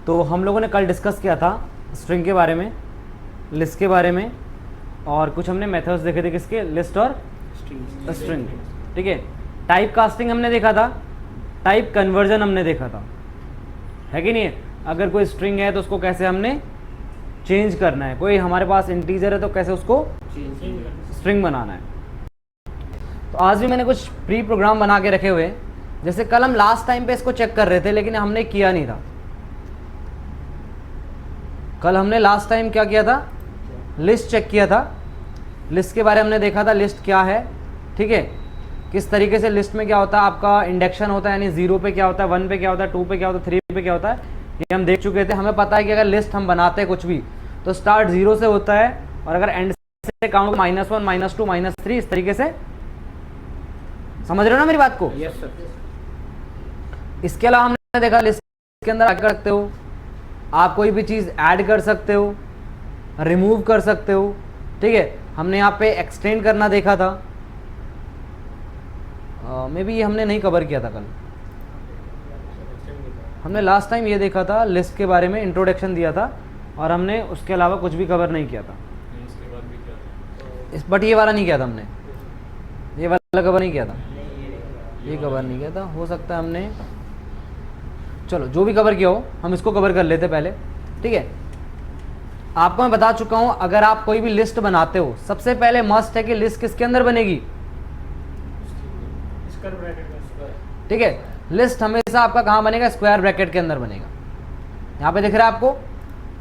तो हम लोगों ने कल डिस्कस किया था स्ट्रिंग के बारे में, लिस्ट के बारे में, और कुछ हमने मेथड्स देखे थे किसके, लिस्ट और स्ट्रिंग। ठीक है, टाइप कास्टिंग हमने देखा था, टाइप कन्वर्जन हमने देखा था, है कि नहीं है। अगर कोई स्ट्रिंग है तो उसको कैसे हमने चेंज करना है, कोई हमारे पास इंटीजर है तो कैसे उसको स्ट्रिंग बनाना है। तो आज भी मैंने कुछ प्री प्रोग्राम बना के रखे हुए हैं। जैसे कल हम लास्ट टाइम पे इसको चेक कर रहे थे लेकिन हमने किया नहीं था। कल हमने लास्ट टाइम क्या किया था, लिस्ट चेक किया था। लिस्ट के बारे में हमने देखा था, लिस्ट क्या है, ठीक है, किस तरीके से लिस्ट में क्या होता है, आपका इंडेक्शन होता है, यानी 0 पे क्या होता है, 1 पे क्या होता है, 2 पे क्या होता है, 3 पे क्या होता है, ये हम देख चुके थे। हमें पता है कि अगर लिस्ट हम बनाते हैं कुछ भी तो स्टार्ट 0 से होता है और अगर एंड से काउंट -1 -2 -3 इस तरीके से। समझ रहे हो ना मेरी बात को? Yes sir. इसके अलावा हमने देखा लिस्ट के अंदर क्या कर सकते हो, आप कोई भी चीज़ ऐड कर सकते हो, रिमूव कर सकते हो, ठीक है। हमने यहाँ पे एक्सटेंड करना देखा था, मे बी ये हमने नहीं कवर किया था कल। हमने लास्ट टाइम ये देखा था, लिस्ट के बारे में इंट्रोडक्शन दिया था और हमने उसके अलावा कुछ भी कवर नहीं किया था। इसके बाद भी क्या था? बट ये वाला नहीं किया था हमने, ये वाला कवर नहीं किया था, ये कवर नहीं किया था। हो सकता है हमने, चलो जो भी कवर किया हो हम इसको कवर कर लेते पहले, ठीक है। आपको मैं बता चुका हूं, अगर आप कोई भी लिस्ट बनाते हो सबसे पहले मस्ट है कि लिस्ट किसके अंदर बनेगी, ठीक है। लिस्ट हमेशा आपका कहाँ बनेगा, स्क्वायर ब्रैकेट के अंदर बनेगा। यहाँ पे दिख रहा है आपको,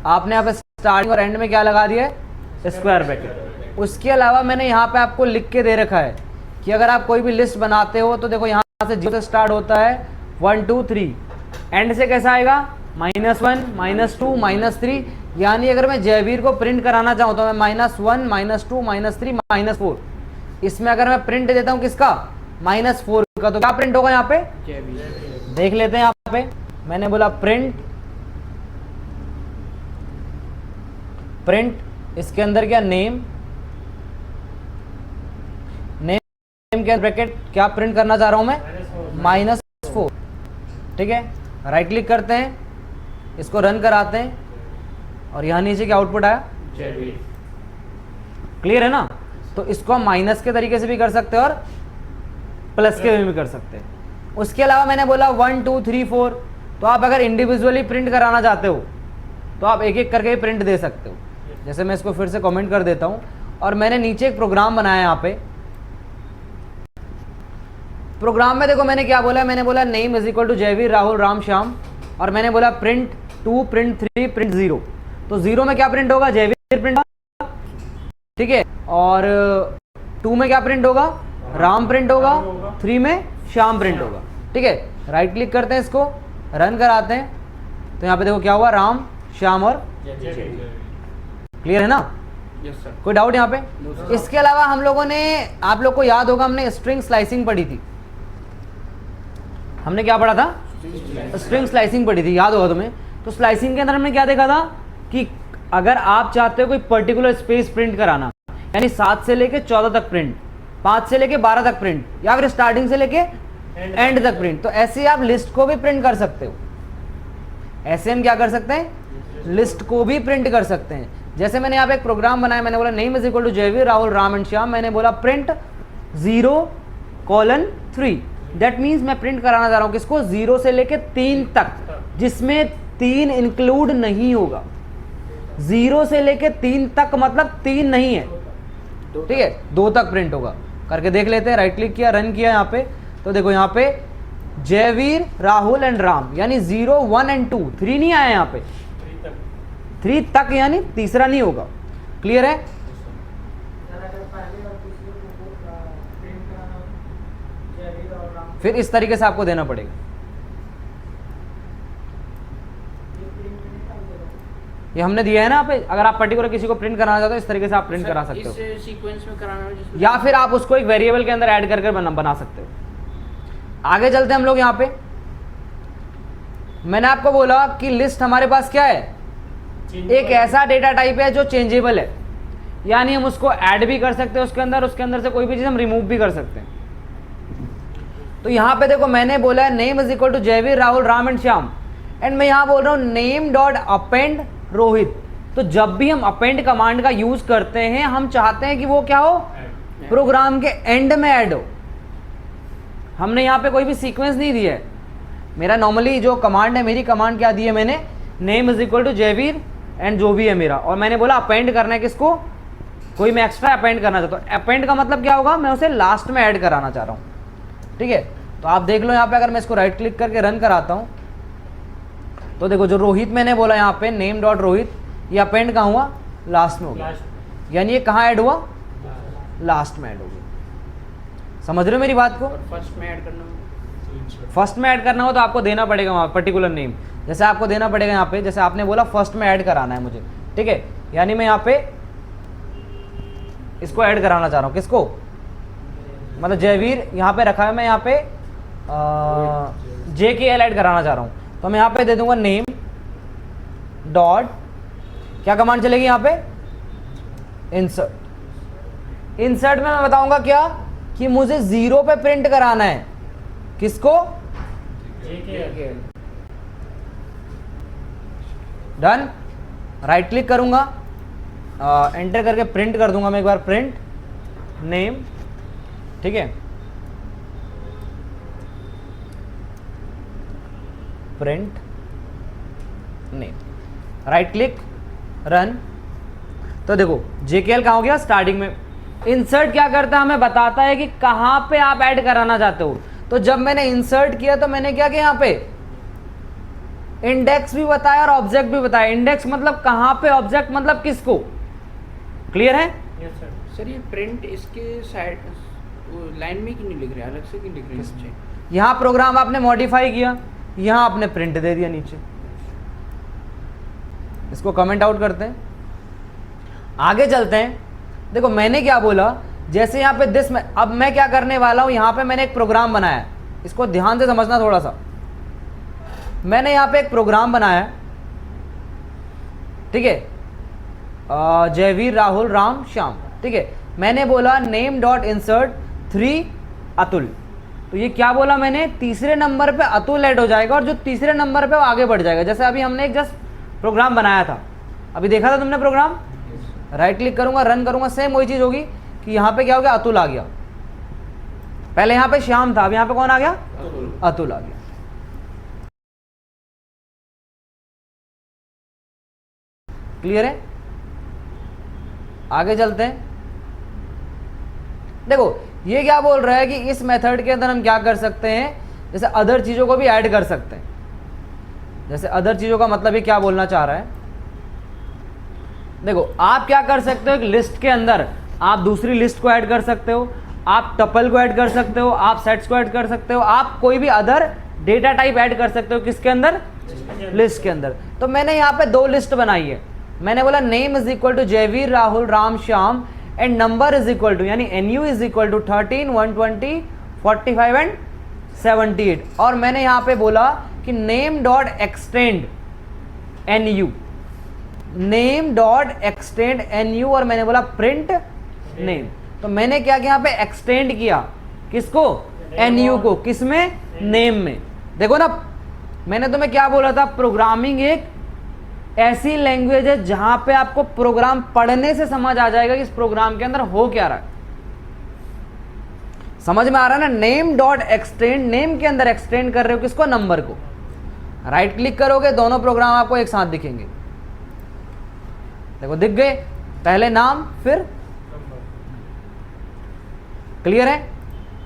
आपने यहाँ पे स्टार्टिंग और एंड में क्या लगा दिया है, स्क्वायर ब्रैकेट। उसके अलावा मैंने यहाँ पे आपको लिख के दे रखा है कि अगर आप कोई भी लिस्ट बनाते हो तो देखो यहाँ से 0 से स्टार्ट होता है, 1 2 3, एंड से कैसा आएगा, -1 -2 -3। यानी अगर मैं जयवीर को प्रिंट कराना चाहूँ तो मैं -1 -2 -3 -4, इसमें अगर मैं प्रिंट देता हूँ किसका, -4 का, तो क्या प्रिंट होगा यहाँ पे, देख लेते हैं। यहाँ पे मैंने बोला प्रिंट, इसके अंदर क्या, नेम के ब्रैकेट क्या प्रिंट करना चाह रहा हूं मैं, -4, ठीक है। राइट क्लिक करते हैं, इसको रन कराते हैं और यहाँ नीचे क्या आउटपुट आया, क्लियर है ना। तो इसको हम माइनस के तरीके से भी कर सकते हैं और प्लस के भी कर सकते हैं। उसके अलावा मैंने बोला 1 2 3 4, तो आप अगर इंडिविजुअली प्रिंट कराना चाहते हो तो आप एक एक करके भी प्रिंट दे सकते हो। जैसे मैं इसको फिर से कमेंट कर देता हूं, और मैंने नीचे एक प्रोग्राम बनाया। यहाँ पे प्रोग्राम में देखो मैंने क्या बोला, मैंने बोला name is equal to Jaiveer Rahul Ram Shyam, और मैंने बोला प्रिंट 2 प्रिंट 3 प्रिंट 0। तो 0 में क्या प्रिंट होगा, जयवीर प्रिंट होगा, ठीक है। और 2 में क्या प्रिंट होगा, राम प्रिंट होगा, 3 में श्याम प्रिंट होगा, ठीक है। राइट क्लिक करते हैं, इसको रन कराते हैं, तो यहाँ पे देखो क्या हुआ, राम श्याम और क्लियर है ना। Yes sir. कोई डाउट यहाँ पे? इसके अलावा हम लोगों ने, आप लोग को याद होगा, हमने स्ट्रिंग स्लाइसिंग पढ़ी थी। हमने क्या पढ़ा था, स्ट्रिंग स्लाइसिंग पढ़ी थी, याद होगा तुम्हें। तो स्लाइसिंग के अंदर हमने क्या देखा था कि अगर आप चाहते हो कोई पर्टिकुलर स्पेस प्रिंट कराना, यानी 7 से लेके 14 तक प्रिंट, 5 से लेके 12 तक प्रिंट, या फिर स्टार्टिंग से लेके एंड तक प्रिंट, तो ऐसे आप लिस्ट को भी प्रिंट कर सकते हो। ऐसे हम क्या कर सकते हैं, लिस्ट को भी प्रिंट कर सकते हैं। जैसे मैंने यहाँ पे एक प्रोग्राम बनाया, मैंने बोला name is equal to Jaiveer Rahul Ram and Shyam, मैंने बोला प्रिंट 0:3। दैट मीन्स मैं प्रिंट कराना चाह रहा हूँ किसको, 0 से लेके 3 तक, जिसमें 3 इंक्लूड नहीं होगा। 0 से लेके 3 तक मतलब 3 नहीं है, ठीक है, 2 तक प्रिंट होगा। करके देख लेते हैं। राइट क्लिक किया, रन किया, यहाँ पे तो देखो यहाँ पे जयवीर राहुल एंड राम, यानी 0 1 एंड 2, 3 नहीं आया यहाँ पे, 3 तक यानी तीसरा नहीं होगा। क्लियर है? फिर इस तरीके से आपको देना पड़ेगा। ये हमने दिया है ना पे, अगर आप पर्टिकुलर किसी को प्रिंट कराना चाहते हो इस तरीके से आप प्रिंट करा सकते हो, इस सीक्वेंस में कराना, या फिर आप उसको एक वेरिएबल के अंदर ऐड करके बना सकते हो। आगे चलते हैं हम लोग। यहाँ पे मैंने आपको बोला कि लिस्ट हमारे पास क्या है, एक ऐसा डेटा टाइप है जो चेंजेबल है, यानी हम उसको ऐड भी कर सकते हैं उसके अंदर से कोई भी चीज हम रिमूव भी कर सकते हैं। तो यहाँ पे देखो मैंने बोला है name is equal to Jaiveer Rahul Ram and Shyam, and मैं यहाँ बोल रहा हूँ नेम डॉट अपेंड रोहित। तो जब भी हम अपेंड कमांड का यूज करते हैं हम चाहते हैं कि वो क्या हो, प्रोग्राम के एंड में ऐड हो। हमने यहाँ पे कोई भी सीक्वेंस नहीं दिया है। मेरा नॉर्मली जो कमांड है, मेरी कमांड क्या दी है मैंने, name is equal to Jaiveer and जो भी है मेरा, और मैंने बोला अपेंड करना है किसको, कोई मैं एक्स्ट्रा अपेंड करना चाहता हूँ। अपेंड का मतलब क्या होगा, मैं उसे लास्ट में ऐड कराना चाह रहा हूँ। ठीक है, तो आप देख लो यहाँ पे अगर मैं इसको राइट क्लिक करके रन कराता हूँ तो देखो जो रोहित मैंने बोला यहाँ पे नेम डॉट रोहित, ये अपेंड कहाँ हुआ, लास्ट में हो गया, यानी ये कहाँ ऐड हुआ, लास्ट में ऐड हो गया। समझ रहे हो मेरी बात को? फर्स्ट में ऐड करना हो, फर्स्ट में ऐड करना हो तो आपको देना पड़ेगा वहाँ पर्टिकुलर नेम, जैसे आपको देना पड़ेगा यहाँ पे, जैसे आपने बोला फर्स्ट में ऐड कराना है मुझे, ठीक है, यानी मैं यहाँ पे इसको ऐड कराना चाह रहा हूँ, किसको, मतलब जयवीर यहाँ पे रखा है, मैं यहाँ पे JKL ऐड कराना चाह रहा हूँ, तो मैं यहाँ पे दे दूंगा नेम डॉट, क्या कमांड चलेगी यहाँ पे, इंसर्ट। इंसर्ट में मैं बताऊंगा क्या कि मुझे 0 पे प्रिंट कराना है, किसको, डन। राइट क्लिक करूंगा, एंटर करके प्रिंट कर दूंगा मैं एक बार, प्रिंट नेम, ठीक है, print name, right click run. तो देखो JKL कहाँ हो गया, स्टार्टिंग में। इंसर्ट क्या करता है, हमें बताता है कि कहाँ पे आप ऐड कराना चाहते हो। तो जब मैंने इंसर्ट किया तो मैंने क्या किया, यहाँ पे इंडेक्स भी बताया और ऑब्जेक्ट भी बताया। इंडेक्स मतलब कहाँ पे, ऑब्जेक्ट मतलब किसको, क्लियर है? Yes sir. ये प्रिंट इसके साइड लाइन में क्यों नहीं लिख रहे, अलग से क्यों लिख रहे हैं? यहाँ प्रोग्राम आपने मॉडिफाई किया, यहाँ आपने प्रिंट दे दिया नीचे। इसको कमेंट आउट करते हैं, आगे चलते हैं। देखो मैंने क्या बोला, जैसे यहाँ पे दिस में, अब मैं क्या करने वाला हूँ, यहाँ पे मैंने एक प्रोग्राम बनाया, इसको ध्यान से समझना थोड़ा सा। मैंने यहाँ पे एक प्रोग्राम बनाया, ठीक है, जयवीर राहुल राम श्याम, ठीक है। मैंने बोला नेम डॉट इंसर्ट 3 अतुल, तो ये क्या बोला मैंने, तीसरे नंबर पे अतुल ऐड हो जाएगा और जो तीसरे नंबर पे वो आगे बढ़ जाएगा। जैसे अभी हमने एक जस्ट प्रोग्राम बनाया था, अभी देखा था तुमने प्रोग्राम, राइट क्लिक करूंगा, रन करूंगा, सेम वही चीज होगी कि यहाँ पे क्या हो गया, अतुल आ गया। पहले यहाँ पे श्याम था, अब यहाँ पे कौन आ गया, अतुल आ गया। क्लियर है? आगे चलते हैं। देखो ये क्या बोल रहा है कि इस मेथड के अंदर हम क्या कर सकते हैं, जैसे अदर चीजों को भी ऐड कर सकते हैं। जैसे अदर चीजों का मतलब ये क्या बोलना चाह रहा है, देखो आप क्या कर सकते हो, एक लिस्ट के अंदर आप दूसरी लिस्ट को ऐड कर सकते हो, आप टपल को ऐड कर सकते हो, आप सेट्स को ऐड कर सकते हो, आप कोई भी अदर डेटा टाइप ऐड कर सकते हो, किसके अंदर, लिस्ट के अंदर। तो मैंने यहाँ पे 2 लिस्ट बनाई है। मैंने बोला name is equal to Jaiveer Rahul Ram Shyam and number is equal to, यानी NU is equal to 13 120 45 and 78। और मैंने यहाँ पे बोला कि name dot extend NU, name dot extend NU, और मैंने बोला प्रिंट नेम। तो मैंने क्या किया, यहाँ पे एक्सटेंड किया, किसको, NU को, किसमें, नेम में। देखो ना मैंने तुम्हें क्या बोला था, प्रोग्रामिंग एक ऐसी लैंग्वेज है जहां पे आपको प्रोग्राम पढ़ने से समझ आ जाएगा कि इस प्रोग्राम के अंदर हो क्या रहा है। समझ में आ रहा है ना? नेम डॉट एक्सटेंड, नेम के अंदर एक्सटेंड कर रहे हो किसको, नंबर को। राइट क्लिक करोगे, दोनों प्रोग्राम आपको एक साथ दिखेंगे। देखो दिख गए, पहले नाम फिर, क्लियर है?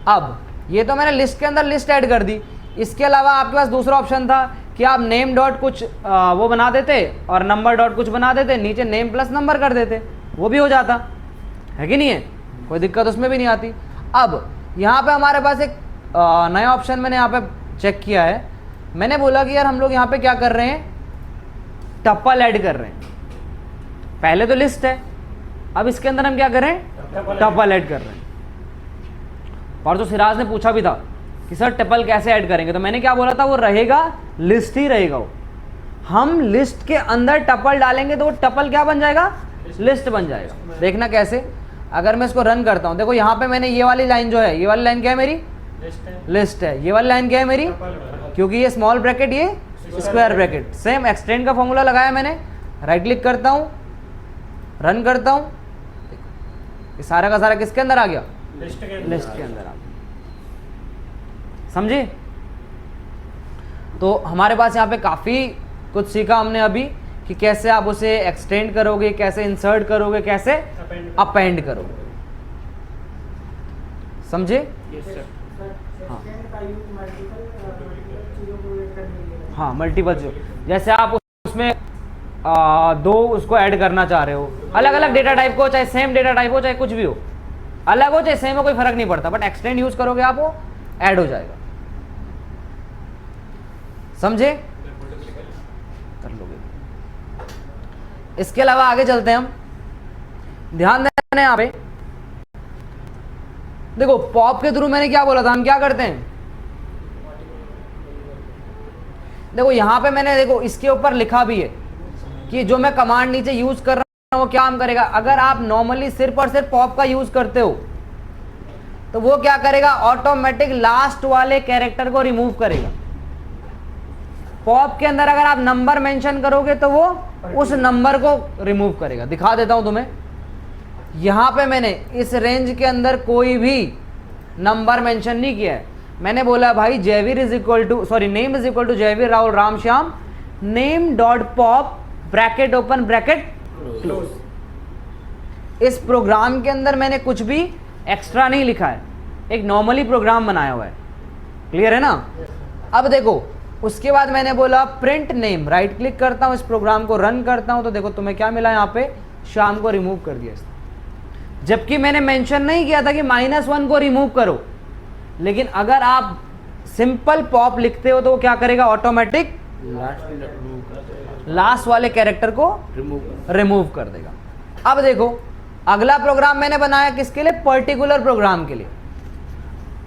अब ये तो मैंने लिस्ट के अंदर लिस्ट ऐड कर दी। इसके अलावा आपके पास दूसरा ऑप्शन था कि आप नेम डॉट कुछ वो बना देते और नंबर डॉट कुछ बना देते, नीचे नेम प्लस नंबर कर देते, वो भी हो जाता है कि नहीं है, कोई दिक्कत उसमें भी नहीं आती। अब यहाँ पे हमारे पास एक नया ऑप्शन मैंने यहाँ पे चेक किया है। मैंने बोला कि यार हम लोग यहाँ पे क्या कर रहे हैं, टप्पल ऐड कर रहे हैं। पहले तो लिस्ट है, अब इसके अंदर हम क्या कर रहे हैं, टप्पल ऐड कर रहे हैं। और जो सिराज ने पूछा भी था कि सर टपल कैसे ऐड करेंगे, तो मैंने क्या बोला था, वो रहेगा लिस्ट ही रहेगा। वो हम लिस्ट के अंदर टपल डालेंगे तो वो टपल क्या बन जाएगा, लिस्ट बन जाएगा। देखना कैसे, अगर मैं इसको रन करता हूं, देखो यहाँ पे मैंने ये वाली लाइन जो है, ये वाली लाइन क्या है मेरी, लिस्ट है। ये वाली लाइन क्या है मेरी, क्योंकि ये स्मॉल ब्रैकेट ये स्क्वायर ब्रैकेट। सेम एक्सटेंड का फॉर्मूला लगाया मैंने, राइट क्लिक करता हूं, रन करता हूं, ये सारा का सारा किसके अंदर आ गया, लिस्ट के अंदर आ गया। समझे? तो हमारे पास यहाँ पे काफी कुछ सीखा हमने अभी कि कैसे आप उसे एक्सटेंड करोगे, कैसे इंसर्ट करोगे, कैसे अपेंड करोगे। समझे? Yes sir. हाँ, मल्टीपल चीज़, जैसे आप उसमें दो उसको ऐड करना चाह रहे हो, अलग अलग डेटा टाइप को, चाहे सेम डेटा टाइप हो, चाहे कुछ भी हो, अलग हो चाहे सेम हो, कोई फर्क नहीं पड़ता, बट एक्सटेंड यूज करोगे आप, वो ऐड हो जाएगा। समझे? कर लोगे। इसके अलावा आगे चलते हैं हम। ध्यान देना यहाँ पे, देखो पॉप के थ्रू मैंने क्या बोला था, हम क्या करते हैं, देखो यहां पे मैंने, देखो इसके ऊपर लिखा भी है कि जो मैं कमांड नीचे यूज कर रहा हूं वो क्या काम करेगा। अगर आप नॉर्मली सिर्फ और सिर्फ पॉप का यूज करते हो तो वो क्या करेगा, ऑटोमेटिक लास्ट वाले कैरेक्टर को रिमूव करेगा। पॉप के अंदर अगर आप नंबर मेंशन करोगे तो वो उस नंबर को रिमूव करेगा। दिखा देता हूं तुम्हें, यहां पे मैंने इस रेंज के अंदर कोई भी नंबर मेंशन नहीं किया है। मैंने बोला भाई Jaiveer is equal to, sorry name is equal to Jaiveer Rahul Ram Shyam, name dot pop bracket open bracket close. इस प्रोग्राम के अंदर मैंने कुछ भी एक्स्ट्रा नहीं लिखा है, एक नॉर्मली प्रोग्राम बनाया हुआ है। क्लियर है ना? अब देखो उसके बाद मैंने बोला प्रिंट नेम, राइट क्लिक करता हूं, इस प्रोग्राम को रन करता हूं, तो देखो तुम्हें क्या मिला, यहाँ पे शाम को रिमूव कर दिया इसने। जबकि मैंने मेंशन नहीं किया था कि -1 को रिमूव करो, लेकिन अगर आप सिंपल पॉप लिखते हो तो वो क्या करेगा, ऑटोमेटिक लास्ट वाले कैरेक्टर को रिमूव कर देगा। अब देखो अगला प्रोग्राम मैंने बनाया किसके लिए, पर्टिकुलर प्रोग्राम के लिए,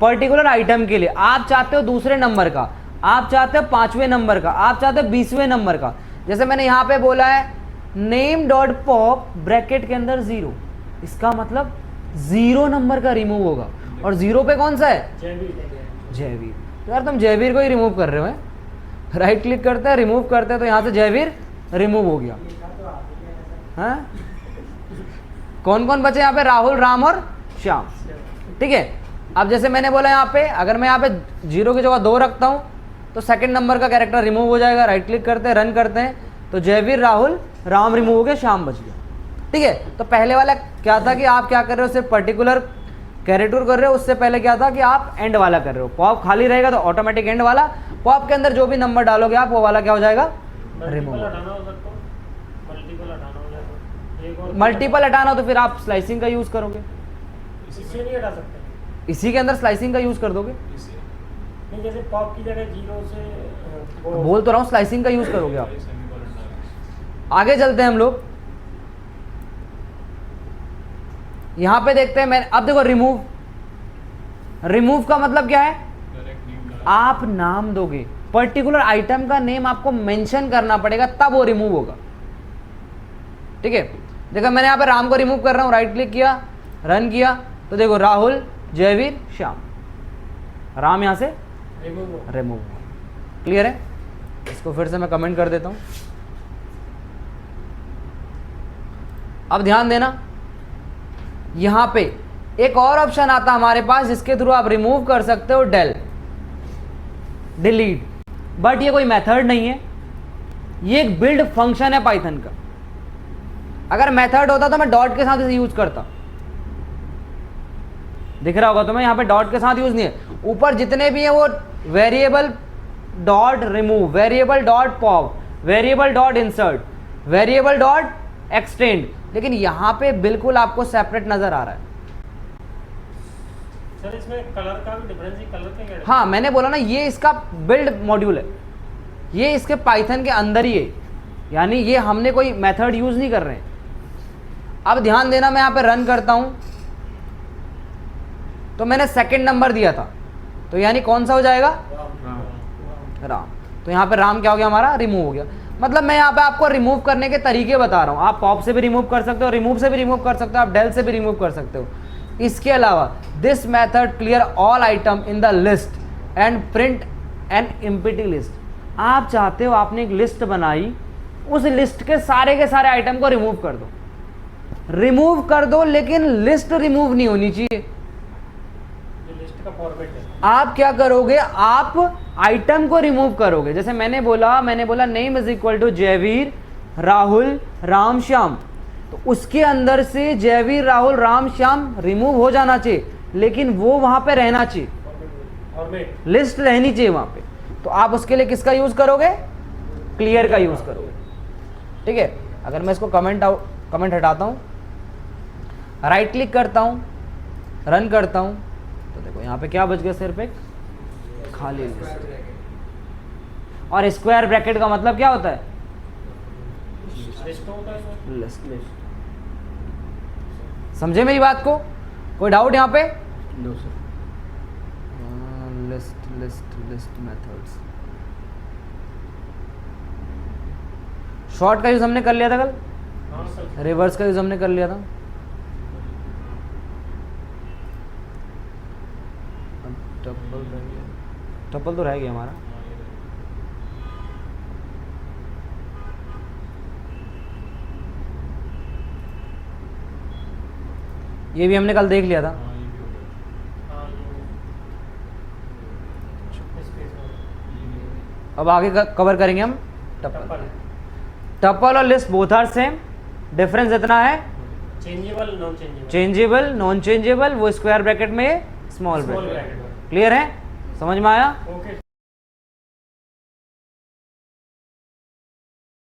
पर्टिकुलर आइटम के लिए। आप चाहते हो दूसरे नंबर का, आप चाहते हो 5वें नंबर का, आप चाहते हो 20वें नंबर का। जैसे मैंने यहां पे बोला है नेम डॉट पॉप ब्रैकेट के अंदर 0, इसका मतलब 0 नंबर का रिमूव होगा। और 0 पे कौन सा है, जयवीर। तो यार तुम जयवीर को ही रिमूव कर रहे हो, राइट क्लिक करते हैं, रिमूव करते हैं, तो यहां से जयवीर रिमूव हो गया। हाँ? कौन कौन बचे यहाँ पे, राहुल राम और श्याम। ठीक है, अब जैसे मैंने बोला यहाँ पे, अगर मैं यहाँ पे 0 की जगह 2 रखता हूं तो सेकंड नंबर का कैरेक्टर रिमूव हो जाएगा। राइट क्लिक करते हैं, रन करते हैं, तो जयवीर राहुल राम रिमूव हो गया, श्याम बच गया। ठीक है, तो पहले वाला क्या था कि आप क्या कर रहे हो, सिर्फ पर्टिकुलर कैरेक्टर कर रहे हो। उससे पहले क्या था कि आप एंड वाला कर रहे हो। पॉप खाली रहेगा तो ऑटोमेटिक एंड वाला, पॉप के अंदर जो भी नंबर डालोगे आप वो वाला क्या हो जाएगा, रिमूव। मल्टीपल हटाना हो तो फिर आप स्लाइसिंग का यूज करोगे, इसी के अंदर स्लाइसिंग का यूज कर दोगे। नहीं, जैसे पॉप की जगह 0 से बोल तो रहा हूँ, स्लाइसिंग का यूज करोगे आप। आगे चलते हैं हम लोग, यहां पे देखते हैं। मैं अब देखो रिमूव, रिमूव का मतलब क्या है, आप नाम दोगे, पर्टिकुलर आइटम का नेम आपको मेंशन करना पड़ेगा तब वो रिमूव होगा। ठीक है, देखो मैंने यहां पे राम को रिमूव कर रहा हूं, राइट क्लिक किया, रन किया, तो देखो राहुल जयवीर श्याम, राम यहां से रिमूव। क्लियर है? इसको फिर से मैं कमेंट कर देता हूं। अब ध्यान देना, यहां पे एक और ऑप्शन आता हमारे पास जिसके थ्रू आप रिमूव कर सकते हो डेल, डिलीट, बट ये कोई मेथड नहीं है, ये एक बिल्ड फंक्शन है पाइथन का। अगर मेथड होता तो मैं डॉट के साथ इसे यूज करता, दिख रहा होगा तुम्हें, यहां पे डॉट के साथ यूज नहीं है। ऊपर जितने भी है वो variable dot remove, variable dot pop, variable dot insert, variable dot extend, लेकिन यहां पे बिल्कुल आपको सेपरेट नजर आ रहा है। सर इसमें कलर का भी डिफरेंस है, कलर का क्या? हाँ, मैंने बोला ना ये इसका बिल्ड मॉड्यूल है, ये इसके पाइथन के अंदर ही है, यानी ये हमने कोई मेथड यूज नहीं कर रहे हैं। अब ध्यान देना, मैं यहां पे रन करता हूं तो मैंने सेकंड नंबर दिया था, तो यानी कौन सा हो जाएगा, राम। तो यहाँ पे राम क्या हो गया हमारा, रिमूव हो गया। मतलब मैं यहाँ पे आपको रिमूव करने के तरीके बता रहा हूँ। आप पॉप से भी रिमूव कर सकते हो, रिमूव से भी रिमूव कर सकते हो, आप डेल से भी रिमूव कर सकते हो। इसके अलावा this method clear all item in the list and print an empty list. आप चाहते हो आपने एक लिस्ट बनाई, उस लिस्ट के सारे आइटम को रिमूव कर दो, रिमूव कर दो, लेकिन लिस्ट रिमूव नहीं होनी चाहिए। ये लिस्ट का फॉर्मेट है। आप क्या करोगे, आप आइटम को रिमूव करोगे। जैसे मैंने बोला name is equal to Jaiveer Rahul Ram Shyam, तो उसके अंदर से जयवीर राहुल राम श्याम रिमूव हो जाना चाहिए, लेकिन वो वहां पे रहना चाहिए, फॉर्मेट लिस्ट रहनी चाहिए वहां पे। तो आप उसके लिए किसका यूज करोगे, क्लियर का यूज करोगे। ठीक है, अगर मैं इसको कमेंट हटाता हूं, राइट क्लिक करता हूं, रन करता हूं, तो देखो यहाँ पे क्या बच गया, सिर्फ एक खाली लिस्ट। और स्क्वायर ब्रैकेट का मतलब क्या होता है, लिस्ट होता है सर। लिस्ट। समझे मेरी बात को, कोई डाउट यहाँ पे? No sir. List methods, sort का यूज हमने कर लिया था कल, हाँ सर। रिवर्स का यूज हमने कर लिया था। टपल तो रह गया हमारा। ये भी हमने कल देख लिया था। हाँ, ये स्पेस में अब आगे कवर करेंगे हम टपल। टपल टपल और list both are same, difference इतना है, changeable non changeable. Changeable non changeable, वो स्क्वायर ब्रैकेट में, स्मॉल ब्रैकेट। ब्रैकेट। क्लियर है, समझ में आया? ओके।